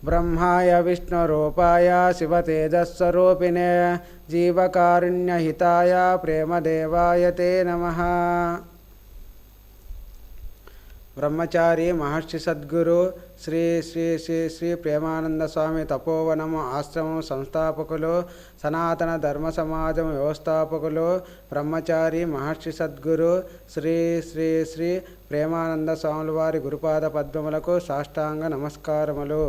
ब्रह्माय विष्णुरूपाय शिवतेजस्वरूपिणे जीवकारुण्यहिताय प्रेमदेवाय ते नमः। బ్రహ్మచారి మహర్షి సద్గురు శ్రీ శ్రీ శ్రీ శ్రీ ప్రేమానంద స్వామి తపోవనము ఆశ్రమం సంస్థాపకులు, సనాతన ధర్మ సమాజం వ్యవస్థాపకులు, బ్రహ్మచారి మహర్షి సద్గురు శ్రీ శ్రీ శ్రీ ప్రేమానంద స్వాముల వారి గురుపాద పద్మములకు సాష్టాంగ నమస్కారములు.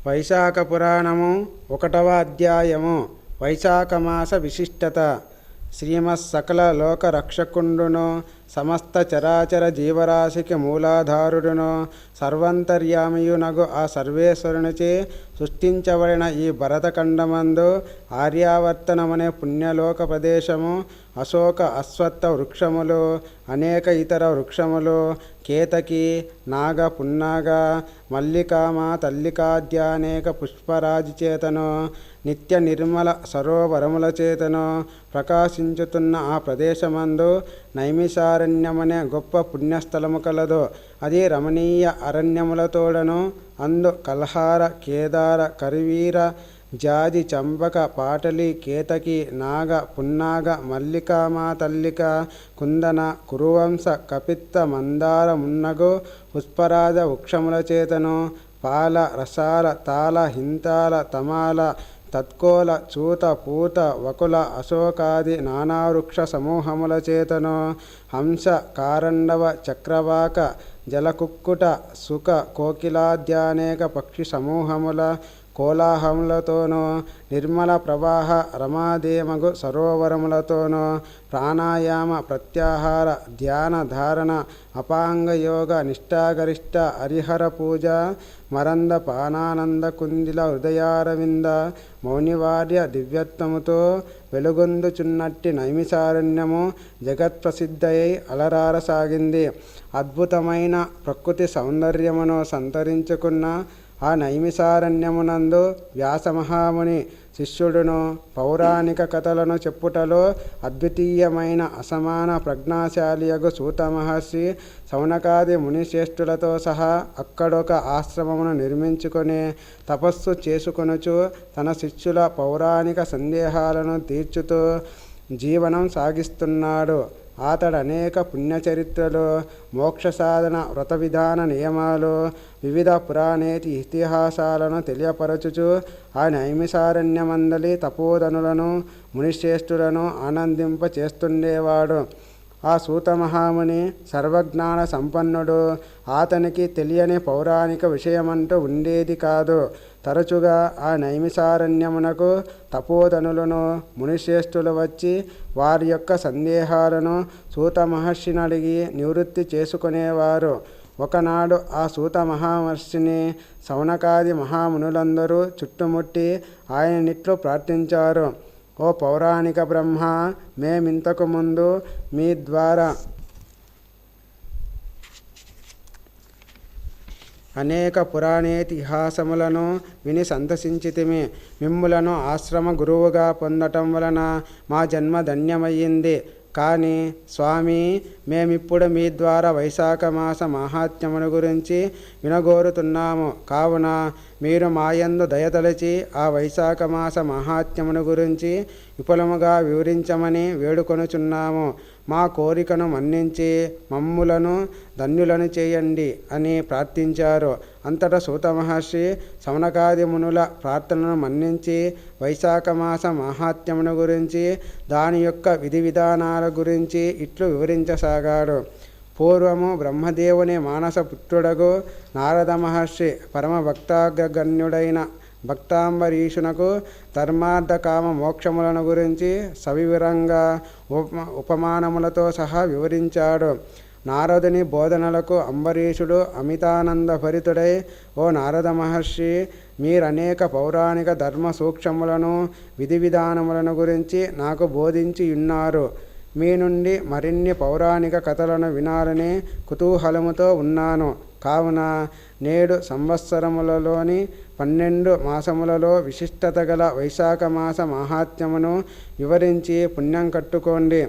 వైశాఖ పురాణము 1వ అధ్యాయము. వైశాఖ మాస విశిష్టత. శ్రీమత్ సకల లోక రక్షకుండును, సమస్త చరాచర జీవరాశికి మూలాధారుడును, సర్వంతర్యామియునగు ఆ సర్వేశ్వరునిచే సృష్టించబడిన ఈ భరతఖండమందు ఆర్యావర్తనమనే పుణ్యలోక ప్రదేశము, అశోక అశ్వత్థ వృక్షములు, అనేక ఇతర వృక్షములు, కేతకి, నాగ, పున్నాగ, మల్లికామ, తల్లికాద్యానేక పుష్పరాజి చేతను, నిత్య నిర్మల సరోవరముల చేతను ప్రకాశించుతున్న ఆ ప్రదేశమందు నైమిషారణ్యమనే గొప్ప పుణ్యస్థలము కలదు. అది రమణీయ అరణ్యములతోడను అందు కల్హార, కేదార, కరివీర, జాజి, చంపక, పాటలి, కేతకి, నాగ, పున్నాగ, మల్లికామ, తల్లిక, కుందన, కురువంశ, కపిత్త, మందార మున్నగు పుష్పరాజ వృక్షముల చేతను పాల, రసాల, తాళ, హింతాల, తమాల, తత్కోల, చూత, పూత, వకుల, అశోకాది నానావృక్ష సమూహముల చేతను హంస, కారండవ, చక్రవాక, జలకుక్కుట, సుఖ, కోకిలాద్యానేక పక్షి సమూహముల కోలాహములతోనూ, నిర్మల ప్రవాహ రమాదేమగు సరోవరములతోనూ, ప్రాణాయామ, ప్రత్యాహార, ధ్యాన, ధారణ, అపాంగయోగ, నిష్ఠాగరిష్ట, హరిహర పూజ, మరంద పానానంద కుందిల హృదయారవింద మౌనివార్య దివ్యత్వముతో వెలుగొందుచున్నట్టి నైమిషారణ్యము జగత్ప్రసిద్ధయై అలరారసాగింది. అద్భుతమైన ప్రకృతి సౌందర్యమును సంతరించుకున్న ఆ నైమిషారణ్యమునందు వ్యాసమహాముని శిష్యుడును పౌరాణిక కథలను చెప్పుటలో అద్వితీయమైన అసమాన ప్రజ్ఞాశాలియగు సూత మహర్షి శౌనకాది మునిశ్రేష్ఠులతో సహా అక్కడొక ఆశ్రమమును నిర్మించుకొని తపస్సు చేసుకొనుచు తన శిష్యుల పౌరాణిక సందేహాలను తీర్చుతూ జీవనం సాగిస్తున్నాడు. అతడు అనేక పుణ్యచరిత్రలు, మోక్ష సాధన, వ్రత విధాన నియమాలు, వివిధ పురాణేతి ఇతిహాసాలను తెలియపరచుచు ఆ నైమిషారణ్యమందలి తపోధనులను మునిశ్రేష్ఠులను ఆనందింప చేస్తుండేవాడు. ఆ సూత మహాముని సర్వజ్ఞాన సంపన్నుడు. అతనికి తెలియని పౌరాణిక విషయమంటూ ఉండేది కాదు. తరచుగా ఆ నైమిషారణ్యమునకు తపోధనులను మునిశ్రేష్ఠులు వచ్చి వారి యొక్క సందేహాలను సూత మహర్షిని అడిగి నివృత్తి చేసుకునేవారు. ఒకనాడు ఆ సూత మహామహర్షిని శౌనకాది మహామునులందరూ చుట్టుముట్టి ఆయననిట్లు ప్రార్థించారు. ఓ పౌరాణిక బ్రహ్మ, మేమింతకు ముందు మీ ద్వారా అనేక పురాణేతిహాసములను విని సంతసించితిమి. మిమ్ములను ఆశ్రమ గురువుగా పొందటం వలన మా జన్మ ధన్యమయ్యింది. కానీ స్వామి, మేమిప్పుడు మీ ద్వారా వైశాఖ మాస మాహాత్మ్యమును గురించి వినగోరుతున్నాము. కావున మీరు మాయందు దయతలచి ఆ వైశాఖ మాస మహాత్మ్యమును గురించి విపులముగా వివరించమని వేడుకొనుచున్నాము. మా కోరికను మన్నించి మమ్ములను ధన్యులను చేయండి అని ప్రార్థించారు. అంతటా సూత మహర్షి శౌనకాది మునుల ప్రార్థనను మన్నించి వైశాఖ మాస మహాత్మ్యమును గురించి దాని యొక్క విధి విధానాల గురించి ఇట్లు వివరించసాగాడు. పూర్వము బ్రహ్మదేవుని మానస పుత్రుడగు నారద మహర్షి పరమ భక్తాగ్రగణ్యుడైన భక్తాంబరీషునకు ధర్మార్థ కామ మోక్షములను గురించి సవివరంగా ఉపమానములతో సహా వివరించాడు. నారదుని బోధనలకు అంబరీషుడు అమితానంద భరితుడై, ఓ నారద మహర్షి, మీరనేక పౌరాణిక ధర్మ సూక్ష్మములను విధి విధానములను గురించి నాకు బోధించి ఉన్నారు. మీ నుండి మరిన్ని పౌరాణిక కథలను వినాలని కుతూహలముతో ఉన్నాను. కావున నేడు సంవత్సరములలోని 12 మాసములలో విశిష్టత గల వైశాఖ మాస మాహాత్మ్యమును వివరించి పుణ్యం కట్టుకోండి.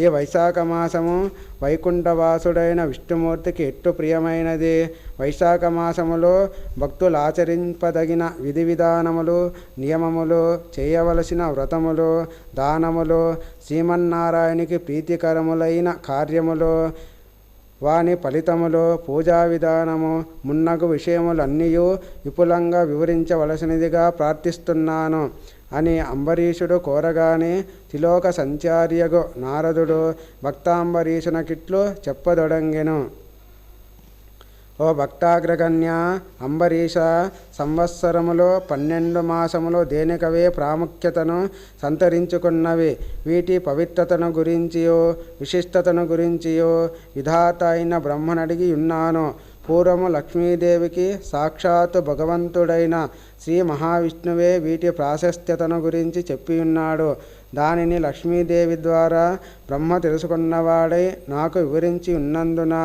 ఈ వైశాఖ మాసము వైకుంఠవాసుడైన విష్ణుమూర్తికి ఎట్టు ప్రియమైనది. వైశాఖ మాసములో భక్తులు ఆచరింపదగిన విధి విధానములు, నియమములు, చేయవలసిన వ్రతములు, దానములు, శ్రీమన్నారాయణునికి ప్రీతికరములైన కార్యములు, వాని ఫలితములు, పూజా విధానము మున్నగు విషయములన్నీయూ విపులంగా వివరించవలసినదిగా ప్రార్థిస్తున్నాను అని అంబరీషుడు కోరగానే త్రిలోక సంచార్యగు నారదుడు భక్తాంబరీషునకిట్లు చెప్పదొడంగెను. ఓ భక్తాగ్రగణ్య అంబరీష, సంవత్సరములో 12 మాసములు దేనికవే ప్రాముఖ్యతను సంతరించుకున్నవి. వీటి పవిత్రతను గురించియో విశిష్టతను గురించియో విధాత అయిన బ్రహ్మనడిగి ఉన్నాను. పూర్వము లక్ష్మీదేవికి సాక్షాత్తు భగవంతుడైన శ్రీ మహావిష్ణువే వీటి ప్రాశస్త్యతను గురించి చెప్పియున్నాడు. దానిని లక్ష్మీదేవి ద్వారా బ్రహ్మ తెలుసుకున్నవాడై నాకు వివరించి ఉన్నందున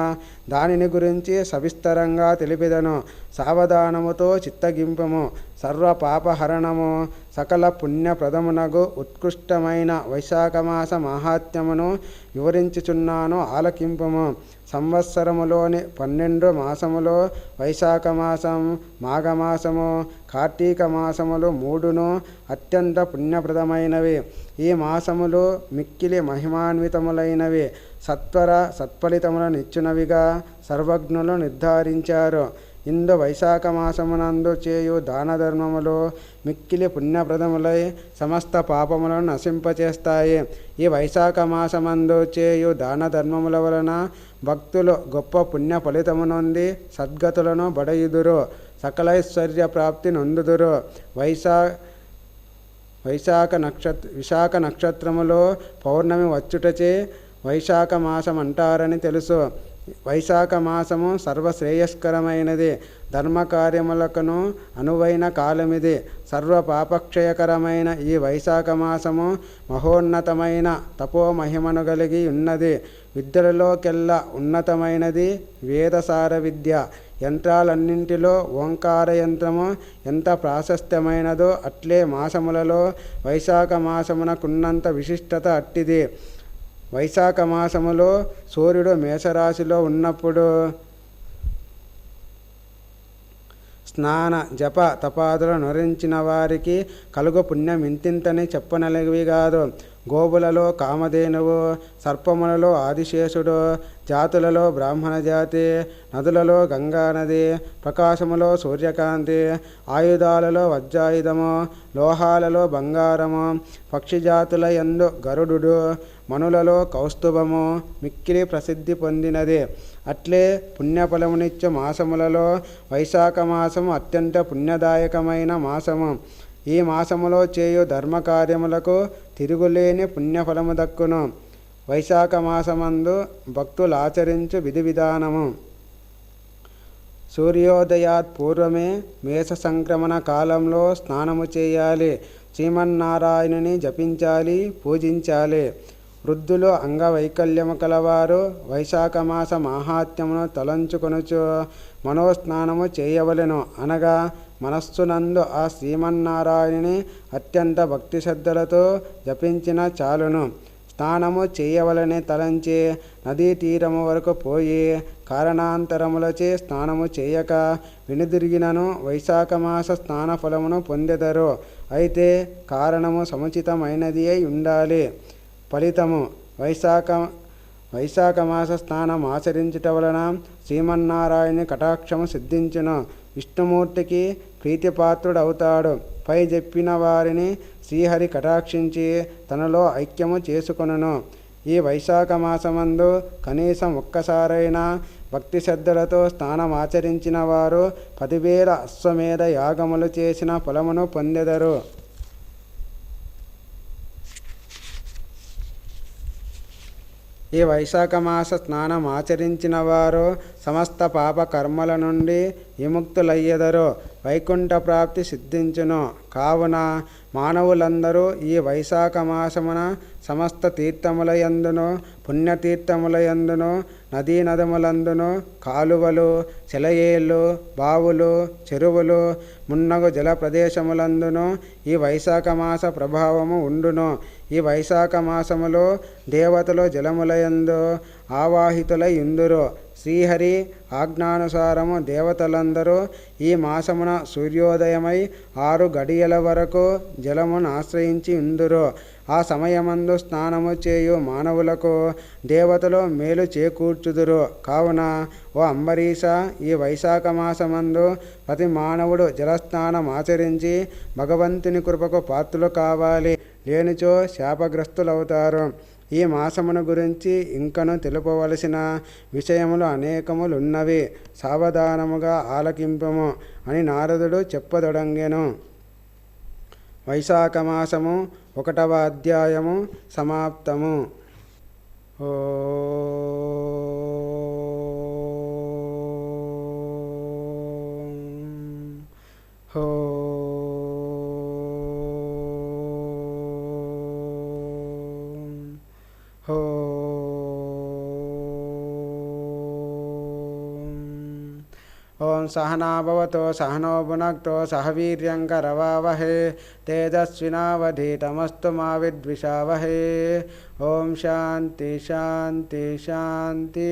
దానిని గురించి సవిస్తరంగా తెలిపెదను. సావధానముతో చిత్తగింపము. సర్వ పాపహరణము, సకల పుణ్యప్రదమునగు ఉత్కృష్టమైన వైశాఖమాస మాహాత్మ్యమును వివరించుచున్నాను, ఆలకింపము. సంవత్సరములోని 12 మాసములో వైశాఖ మాసం, మాఘమాసము, కార్తీక మాసములు 3 అత్యంత పుణ్యప్రదమైనవి. ఈ మాసములు మిక్కిలి మహిమాన్వితములైనవి, సత్ఫలితములనిచ్చునవిగా సర్వజ్ఞులు నిర్ధారించారు. ఇందు వైశాఖ మాసమునందు చేయు దాన ధర్మములు మిక్కిలి పుణ్యప్రదములై సమస్త పాపములను నశింపచేస్తాయి. ఈ వైశాఖ మాసమందు చేయు దాన ధర్మముల వలన భక్తులు గొప్ప పుణ్య ఫలితము నొంది సద్గతులను బడయుదురు, సకలైశ్వర్య ప్రాప్తి నొందుదురు. విశాఖ నక్షత్రములో పౌర్ణమి వచ్చుటచే వైశాఖ మాసం అంటారని తెలుసు. వైశాఖ మాసము సర్వశ్రేయస్కరమైనది, ధర్మకార్యములకును అనువైన కాలమిది. సర్వ పాపక్షయకరమైన ఈ వైశాఖ మాసము మహోన్నతమైన తపోమహిమను కలిగి ఉన్నది. విద్యలలోకెల్లా ఉన్నతమైనది వేదసార విద్య. యంత్రాలన్నింటిలో ఓంకార యంత్రము ఎంత ప్రాశస్త్యమైనదో అట్లే మాసములలో వైశాఖ మాసమునకున్నంత విశిష్టత అట్టిది. వైశాఖ మాసములో సూర్యుడు మేషరాశిలో ఉన్నప్పుడు స్నాన జప తపాదులు నరించిన వారికి కలుగు పుణ్యం ఇంతింతని చెప్పనలివి కాదు. గోవులలో కామధేనువు, సర్పములలో ఆదిశేషుడు, జాతులలో బ్రాహ్మణ జాతి, నదులలో గంగా నది, ప్రకాశములో సూర్యకాంతి, ఆయుధాలలో వజ్రాయుధము, లోహాలలో బంగారము, పక్షిజాతుల యందు గరుడు, మనులలో కౌస్తుభము మిక్కిలి ప్రసిద్ధి పొందినది. అట్లే పుణ్యఫలమునిచ్చే మాసములలో వైశాఖ మాసము అత్యంత పుణ్యదాయకమైన మాసము. ఈ మాసములో చేయు ధర్మకార్యములకు తిరుగులేని పుణ్యఫలము దక్కును. వైశాఖ మాసమందు భక్తులు ఆచరించు విధి విధానము. సూర్యోదయాత్ పూర్వమే మేష సంక్రమణ కాలంలో స్నానము చేయాలి. శ్రీమన్నారాయణుని జపించాలి, పూజించాలి. వృద్ధులు అంగవైకల్యము కలవారు వైశాఖ మాస మాహాత్మ్యమును తలంచుకొనుచు మనోస్నానము చేయవలెను. అనగా మనస్సునందు ఆ శ్రీమన్నారాయణుని అత్యంత భక్తి శ్రద్ధలతో జపించిన చాలును. స్నానము చేయవలని తలంచి నదీ తీరము వరకు పోయి కారణాంతరములచే స్నానము చేయక వెనుదిరిగినను వైశాఖ మాస స్నాన ఫలమును పొందెదరు. అయితే కారణము సముచితమైనది అయి ఉండాలి. ఫలితము వైశాఖ మాస స్నానం ఆచరించుట వలన శ్రీమన్నారాయణుని కటాక్షము సిద్ధించును. విష్ణుమూర్తికి ప్రీతిపాత్రుడవుతాడు. పై చెప్పిన వారిని శ్రీహరి కటాక్షించి తనలో ఐక్యము చేసుకొనును. ఈ వైశాఖ మాసమందు కనీసం ఒక్కసారైనా భక్తి శ్రద్ధలతో స్నానం ఆచరించిన వారు 10,000 అశ్వమేధ యాగములు చేసిన ఫలమును పొందెదరు. ఈ వైశాఖ మాస స్నానం ఆచరించిన వారు సమస్త పాప కర్మల నుండి విముక్తులయ్యెదరు, వైకుంఠ ప్రాప్తి సిద్ధించును. కావున మానవులందరూ ఈ వైశాఖ మాసమున సమస్త తీర్థములయందును పుణ్యతీర్థములయందును నదీనదములందును కాలువలు సెలయేళ్ళు బావులు చెరువులు మున్నగు జల ప్రదేశములందును ఈ వైశాఖ మాస ప్రభావము ఉండును. ఈ వైశాఖ మాసములో దేవతలు జలములయందు ఆవాహితులై యుందురు. శ్రీహరి ఆజ్ఞానుసారము దేవతలందరూ ఈ మాసమున సూర్యోదయమై 6 గడియల వరకు జలమును ఆశ్రయించి ఉందురు. ఆ సమయమందు స్నానము చేయు మానవులకు దేవతలు మేలు చేకూర్చుదురు. కావున ఓ అంబరీష, ఈ వైశాఖ మాసమందు ప్రతి మానవుడు జలస్నానం ఆచరించి భగవంతుని కృపకు పాత్రులు కావాలి, లేనిచో శాపగ్రస్తులవుతారు. ఈ మాసమును గురించి ఇంకను తెలుపవలసిన విషయములు అనేకములున్నవి, సావధానముగా ఆలకింపము అని నారదుడు చెప్పదొడంగెను. వైశాఖ మాసము 1వ అధ్యాయము సమాప్తము. ఓం సహనా భవతో సహనో భునక్తో సహ వీర్యం కరవావహే తేజస్వినావధీతమస్తు మా విద్విషావహే. ఓం శాంతి శాంతి శాంతి.